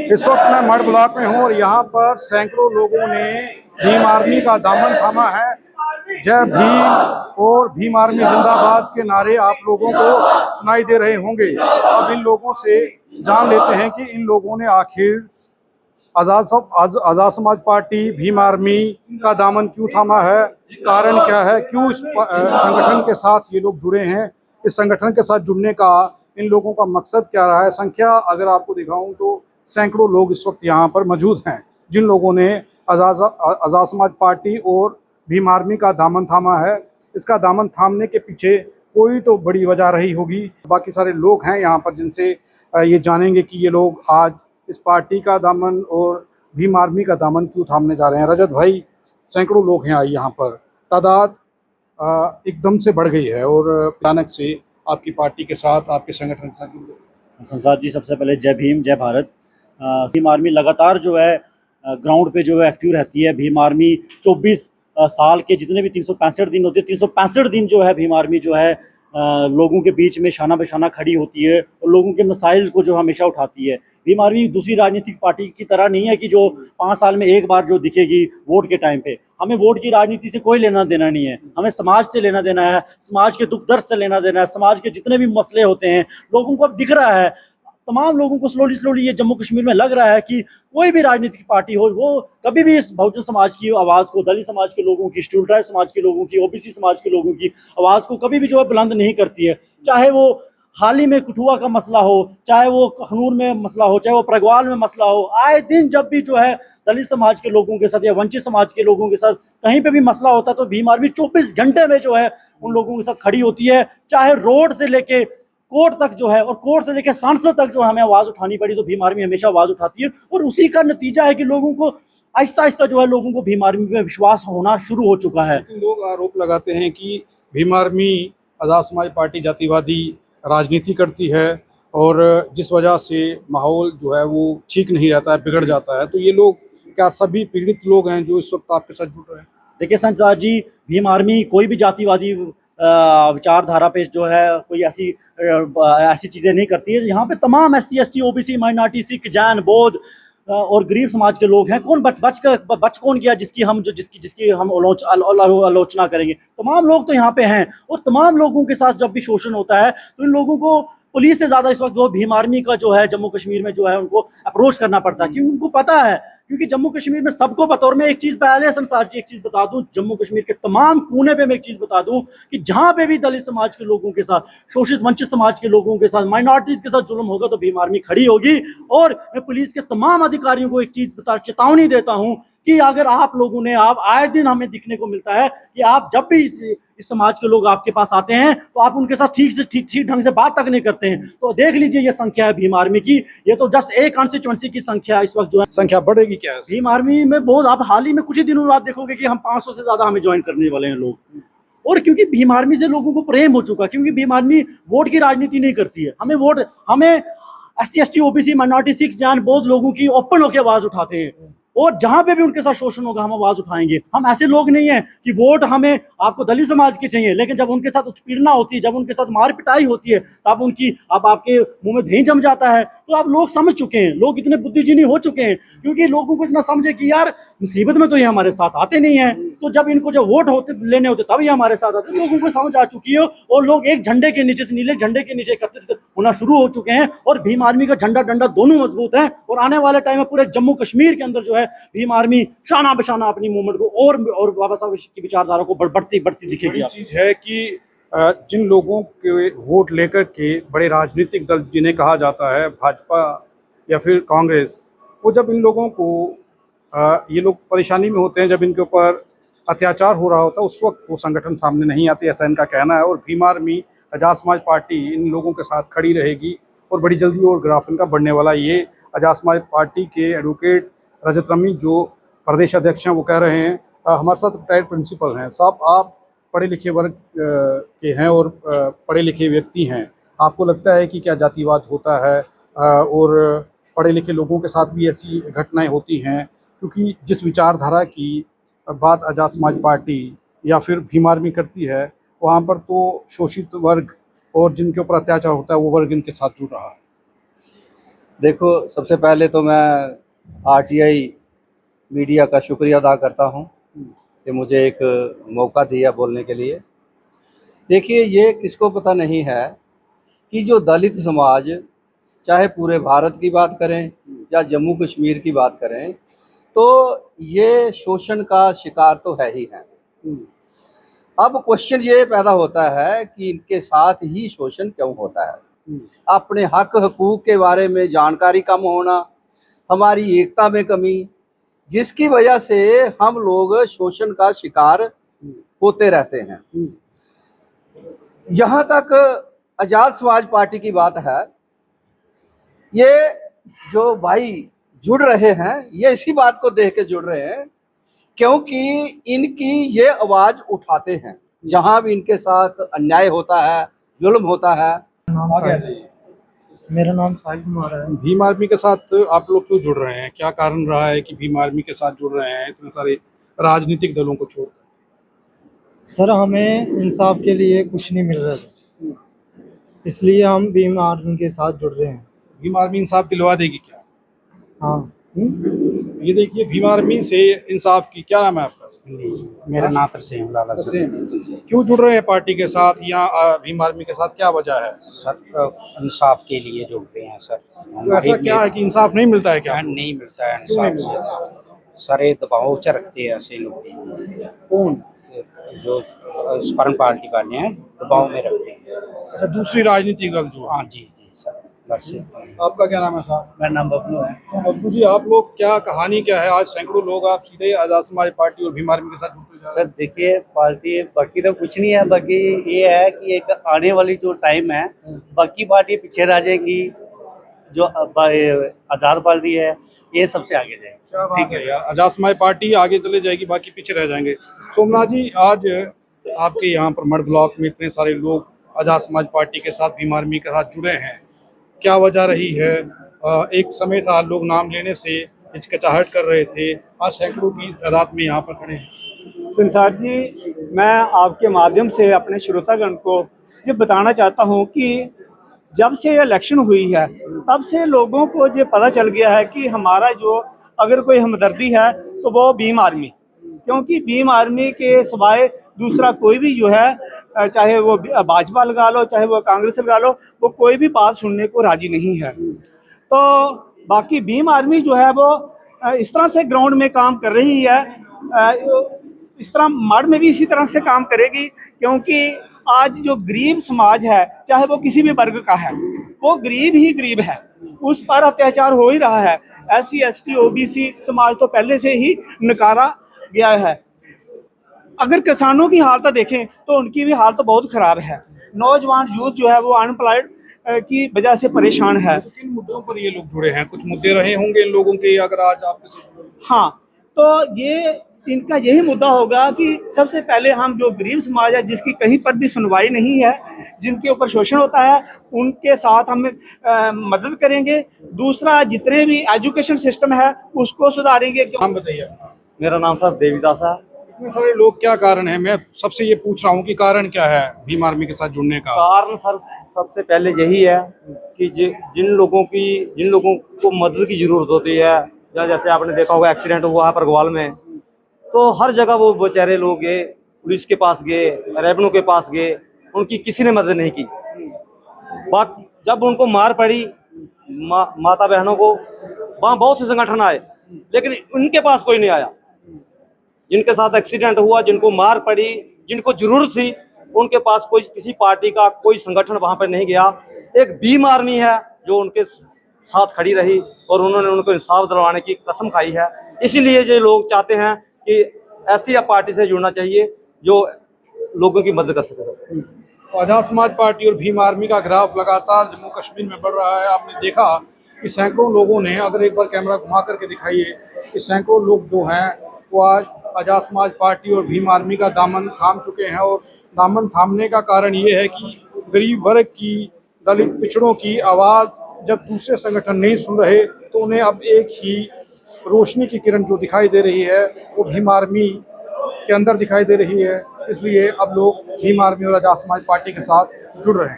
इस वक्त मैं मड ब्लॉक में हूँ और यहाँ पर सैकड़ों लोगों ने भीम आर्मी का दामन थामा है। जय भीम और भीम आर्मी जिंदाबाद के नारे आप लोगों को सुनाई दे रहे होंगे। अब इन लोगों से जान लेते हैं कि इन लोगों ने आखिर आजाद समाज पार्टी भीम आर्मी का दामन क्यों थामा है, कारण क्या है, क्यों इस संगठन के साथ ये लोग जुड़े हैं, इस संगठन के साथ जुड़ने का इन लोगों का मकसद क्या रहा है। संख्या अगर आपको दिखाऊं तो सैकड़ों लोग इस वक्त यहाँ पर मौजूद हैं जिन लोगों ने आजाद समाज पार्टी और भीम आर्मी का दामन थामा है। इसका दामन थामने के पीछे कोई तो बड़ी वजह रही होगी। बाकी सारे लोग हैं यहाँ पर जिनसे ये जानेंगे कि ये लोग आज इस पार्टी का दामन और भीम आर्मी का दामन क्यों थामने जा रहे हैं। रजत भाई, सैकड़ों लोग हैं यहाँ पर, तादाद एकदम से बढ़ गई है और अचानक से आपकी पार्टी के साथ, आपके संगठन के साथ जुड़ गए। संसार जी, सबसे पहले जय भीम जय भारत। भीम आर्मी लगातार जो है ग्राउंड पे जो है एक्टिव रहती है। भीम आर्मी 24 साल के जितने भी 365 दिन होते हैं, 365 दिन जो है भीम आर्मी जो है लोगों के बीच में शाना बेशाना खड़ी होती है और लोगों के मसाइल को जो हमेशा उठाती है। भीम आर्मी दूसरी राजनीतिक पार्टी की तरह नहीं है कि जो 5 साल में एक बार जो दिखेगी वोट के टाइम पे। हमें वोट की राजनीति से कोई लेना देना नहीं है, हमें समाज से लेना देना है, समाज के दुख दर्द से लेना देना है। समाज के जितने भी मसले होते हैं लोगों को अब दिख रहा है, तमाम लोगों को स्लोली ये जम्मू कश्मीर में लग रहा है कि कोई भी राजनीतिक पार्टी हो वो कभी भी इस बहुजन समाज की आवाज़ को, दलित समाज के लोगों की, शेड्यूल्ड ट्राइब समाज के लोगों की, ओबीसी समाज के लोगों की आवाज़ को कभी भी जो है बुलंद नहीं करती है। चाहे वो हाल ही में कठुआ का मसला हो, चाहे वो अखनूर में मसला हो, चाहे वो प्रगवाल में मसला हो, आए दिन जब भी जो है दलित समाज के लोगों के साथ या वंचित समाज के लोगों के साथ कहीं पे भी मसला होता है तो भीम आर्मी 24 घंटे में जो है उन लोगों के साथ खड़ी होती है। चाहे रोड से लेके कोर्ट तक जो है और कोर्ट से लेकर सांसद तक जो हमें आवाज उठानी पड़ी तो भीम आर्मी हमेशा आवाज उठाती है। और उसी का नतीजा है कि लोगों को आहिस्ता आहिस्ता जो है लोगों को भीम आर्मी पे विश्वास होना शुरू हो चुका है। लोग आरोप लगाते हैं कि भीम आर्मी आजाद समाज पार्टी जातिवादी राजनीति करती है और जिस वजह से माहौल जो है वो ठीक नहीं रहता है, बिगड़ जाता है। तो ये लोग क्या सभी पीड़ित लोग हैं जो इस वक्त आपके साथ जुड़ रहे हैं? देखिए संसार जी, भीम आर्मी कोई भी जातिवादी विचारधारा पे जो है कोई ऐसी चीज़ें नहीं करती है। यहाँ पे तमाम SC ST OBC minority, Sikh, Jain, बौद्ध और गरीब समाज के लोग हैं। कौन बच कौन गया जिसकी हम आलोचना करेंगे? तमाम लोग तो यहाँ पे हैं और तमाम लोगों के साथ जब भी शोषण होता है तो इन लोगों को पुलिस से ज़्यादा इस वक्त वो भीम आर्मी का जो है जम्मू कश्मीर में जो है उनको अप्रोच करना पड़ता है, क्योंकि उनको पता है, क्योंकि जम्मू कश्मीर में सबको पता। और मैं एक चीज़ पहले संसार जी एक चीज़ बता दूं, जम्मू कश्मीर के तमाम कोने पे मैं एक चीज़ बता दूं कि जहां पे भी दलित समाज के लोगों के साथ, शोषित वंचित समाज के लोगों के साथ, माइनॉरिटीज के साथ जुल्म होगा तो भीम आर्मी खड़ी होगी। और मैं पुलिस के तमाम अधिकारियों को एक चीज़ चेतावनी देता हूं कि अगर आप लोगों ने, आप आए दिन हमें दिखने को मिलता है कि आप जब भी इस समाज के लोग आपके पास आते हैं तो आप उनके साथ ठीक ढंग से बात तक नहीं करते हैं। तो देख लीजिए ये संख्या है भीम आर्मी की, ये तो जस्ट एक कॉन्स्टिट्यूएंसी की संख्या इस वक्त जो है। संख्या बढ़ेगी क्या है? भीम आर्मी में बहुत, आप हाल ही में कुछ ही दिनों बाद देखोगे कि हम 500 से ज्यादा हमें ज्वाइन करने वाले हैं लोग। और क्योंकि भीम आर्मी से लोगों को प्रेम हो चुका, क्योंकि भीम आर्मी वोट की राजनीति नहीं करती है। हमें SC ST OBC minority, Sikh, Jain, बौद्ध लोगों की ओपन होकर आवाज उठाते हैं और जहां पे भी उनके साथ शोषण होगा हम आवाज उठाएंगे। हम ऐसे लोग नहीं हैं कि वोट हमें आपको दलित समाज की चाहिए, लेकिन जब उनके साथ उत्पीड़ना होती है, जब उनके साथ मार पिटाई होती है तब आपके मुंह में दही जम जाता है। तो आप लोग समझ चुके हैं, लोग इतने बुद्धिजीवी हो चुके हैं, क्योंकि लोगों को इतना समझे कि यार मुसीबत में तो ये हमारे साथ आते नहीं है, तो जब इनको जब वोट लेने होते तब ये हमारे साथ आते। लोगों को समझ आ चुकी है और लोग एक झंडे के नीचे से, नीले झंडे के नीचे एकत्रित होना शुरू हो चुके हैं। और भीम आर्मी का झंडा डंडा दोनों मजबूत है और आने वाले टाइम में पूरे जम्मू कश्मीर के अंदर जो है भीम आर्मी शाना बशाना अपनी मूवमेंट को और बाबा साहब की विचारधारा को बढ़ती दिखेगी। चीज है कि जिन लोगों के वोट लेकर के बड़े राजनीतिक दल जिन्हें कहा जाता है भाजपा या फिर कांग्रेस, वो जब इन लोगों को ये लोग परेशानी में होते हैं, जब इनके ऊपर अत्याचार हो रहा होता है, उस वक्त वो संगठन सामने नहीं आते, ऐसा इनका कहना है। और भीम आर्मी आजाद समाज पार्टी इन लोगों के साथ खड़ी रहेगी और बड़ी जल्दी और ग्राफ इनका बढ़ने वाला। ये आजाद समाज पार्टी के एडवोकेट रजत रमी जो प्रदेश अध्यक्ष हैं वो कह रहे हैं। हमारे साथ रिटायर्ड प्रिंसिपल हैं। साहब, आप पढ़े लिखे वर्ग के हैं और पढ़े लिखे व्यक्ति हैं, आपको लगता है कि क्या जातिवाद होता है और पढ़े लिखे लोगों के साथ भी ऐसी घटनाएं होती हैं? क्योंकि जिस विचारधारा की बात आजाद समाज पार्टी या फिर भीम आर्मी करती है, वहाँ पर तो शोषित वर्ग और जिनके ऊपर अत्याचार होता है वो वर्ग इनके साथ जुड़ रहा है। देखो, सबसे पहले तो मैं आरटीआई मीडिया का शुक्रिया अदा करता हूं कि मुझे एक मौका दिया बोलने के लिए। देखिए, ये किसको पता नहीं है कि जो दलित समाज, चाहे पूरे भारत की बात करें या जम्मू कश्मीर की बात करें, तो ये शोषण का शिकार तो है ही है। अब क्वेश्चन ये पैदा होता है कि इनके साथ ही शोषण क्यों होता है। अपने हक हकूक के बारे में जानकारी कम होना, हमारी एकता में कमी, जिसकी वजह से हम लोग शोषण का शिकार होते रहते हैं। जहाँ तक आज़ाद समाज पार्टी की बात है, ये जो भाई जुड़ रहे हैं, ये इसी बात को देख के जुड़ रहे हैं क्योंकि इनकी ये आवाज़ उठाते हैं जहाँ भी इनके साथ अन्याय होता है, जुल्म होता है। आगे आ जाइए। मेरा नाम साहिल कुमार है। भीम आर्मी के साथ आप लोग क्यों जुड़ रहे हैं? क्या कारण रहा है कि भीम आर्मी के साथ जुड़ रहे हैं इतने सारे राजनीतिक दलों को छोड़कर? सर, हमें इंसाफ के लिए कुछ नहीं मिल रहा था, इसलिए हम भीम आर्मी के साथ जुड़ रहे हैं। भीम आर्मी इंसाफ दिलवा देगी क्या? हाँ, ये देखिए, भीम आर्मी से इंसाफ की, क्या नाम है आपका? मेरा नाम तरसेम लाला सर। क्यों जुड़ रहे हैं पार्टी के साथ या भीम आर्मी के साथ, क्या वजह है? सर इंसाफ के लिए जुड़ रहे हैं सर। तो ऐसा क्या है कि इंसाफ नहीं मिलता है क्या? नहीं मिलता है क्यों नहीं इंसाफ से। सर ये दबाव च रखते हैं ऐसे लोग कौन? जो स्पर्म पार्टी वाले हैं, दबाव में रखते हैं। अच्छा, दूसरी राजनीतिक दल जो। हाँ जी जी सर, बस। आपका क्या नाम है साहब? मेरा नाम बबलू है। तो बब्बू जी, आप लोग क्या कहानी क्या है? आज सैकड़ों लोग आप सीधे आजाद समाज पार्टी और भीम आर्मी के साथ जुड़ते जा रहे सर देखिए, पार्टी बाकी तो कुछ नहीं है, बाकी ये है कि एक आने वाली जो टाइम है, बाकी पार्टी पीछे रह जाएंगी, जो आज़ाद पार्टी है ये सबसे आगे जाएगी। क्या बात है यार, आजाद समाज पार्टी आगे चले जाएगी, बाकी पीछे रह जाएंगे। सोमनाथ जी, आज आपके यहाँ पर मड ब्लॉक में इतने सारे लोग आजाद समाज पार्टी के साथ, भीम आर्मी के साथ जुड़े हैं, क्या वजह रही है? एक समय था लोग नाम लेने से हिचकिचाहट कर रहे थे, आज सैकड़ों की तादाद में यहाँ पर खड़े हैं। संसार जी, मैं आपके माध्यम से अपने श्रोतागण को ये बताना चाहता हूँ कि जब से इलेक्शन हुई है तब से लोगों को ये पता चल गया है कि हमारा जो अगर कोई हमदर्दी है तो वो भीम आर्मी, क्योंकि भीम आर्मी के सिवाय दूसरा कोई भी जो है, चाहे वो भाजपा लगा लो चाहे वो कांग्रेस लगा लो, वो कोई भी बात सुनने को राजी नहीं है। तो बाकी भीम आर्मी जो है वो इस तरह से ग्राउंड में काम कर रही है, इस तरह मड में भी इसी तरह से काम करेगी, क्योंकि आज जो गरीब समाज है, चाहे वो किसी भी वर्ग का है, वो गरीब ही गरीब है, उस पर अत्याचार हो ही रहा है। SC ST OBC समाज तो पहले से ही नकारा गया है। अगर किसानों की हालत देखें तो उनकी भी हालत बहुत ख़राब है। नौजवान यूथ जो है वो अनएम्प्लॉयड की वजह से परेशान है। किन मुद्दों पर ये लोग जुड़े हैं? कुछ मुद्दे रहे होंगे इन लोगों के, अगर आज आप हाँ, तो ये इनका यही मुद्दा होगा कि सबसे पहले हम जो गरीब समाज है, जिसकी कहीं पर भी सुनवाई नहीं है, जिनके ऊपर शोषण होता है, उनके साथ हम मदद करेंगे। दूसरा, जितने भी एजुकेशन सिस्टम है उसको सुधारेंगे। नाम बताइए। मेरा नाम सर देवीदास है। इतने सारे लोग, क्या कारण है? मैं सबसे ये पूछ रहा हूँ कि कारण क्या है भीम आर्मी के साथ जुड़ने का? कारण सर सबसे पहले यही है कि जिन लोगों को मदद की जरूरत होती है, या जैसे आपने देखा होगा एक्सीडेंट हुआ है परगवाल में, तो हर जगह वो बेचारे लोग गए, पुलिस के पास गए, रेवन्यू के पास गए, उनकी किसी ने मदद नहीं की। बाकी जब उनको मार पड़ी माता बहनों को, वहाँ बहुत से संगठन आए, लेकिन उनके पास कोई नहीं आया। जिनके साथ एक्सीडेंट हुआ, जिनको मार पड़ी, जिनको जरूरत थी, उनके पास कोई किसी पार्टी का कोई संगठन वहाँ पर नहीं गया। एक भीम आर्मी है जो उनके साथ खड़ी रही और उन्होंने उनको इंसाफ दिलवाने की कसम खाई है। इसीलिए ये लोग चाहते हैं कि ऐसी पार्टी से जुड़ना चाहिए जो लोगों की मदद कर सके। आजाद समाज पार्टी और भीम आर्मी का ग्राफ लगातार जम्मू कश्मीर में बढ़ रहा है। आपने देखा कि सैकड़ों लोगों ने, अगर एक बार कैमरा घुमा करके दिखाइए, कि सैकड़ों लोग जो हैं वो आज आजाद समाज पार्टी और भीम आर्मी का दामन थाम चुके हैं। और दामन थामने का कारण ये है कि गरीब वर्ग की, दलित पिछड़ों की आवाज़ जब दूसरे संगठन नहीं सुन रहे, तो उन्हें अब एक ही रोशनी की किरण जो दिखाई दे रही है वो भीम आर्मी के अंदर दिखाई दे रही है। इसलिए अब लोग भीम आर्मी और आजाद समाज पार्टी के साथ जुड़ रहे हैं।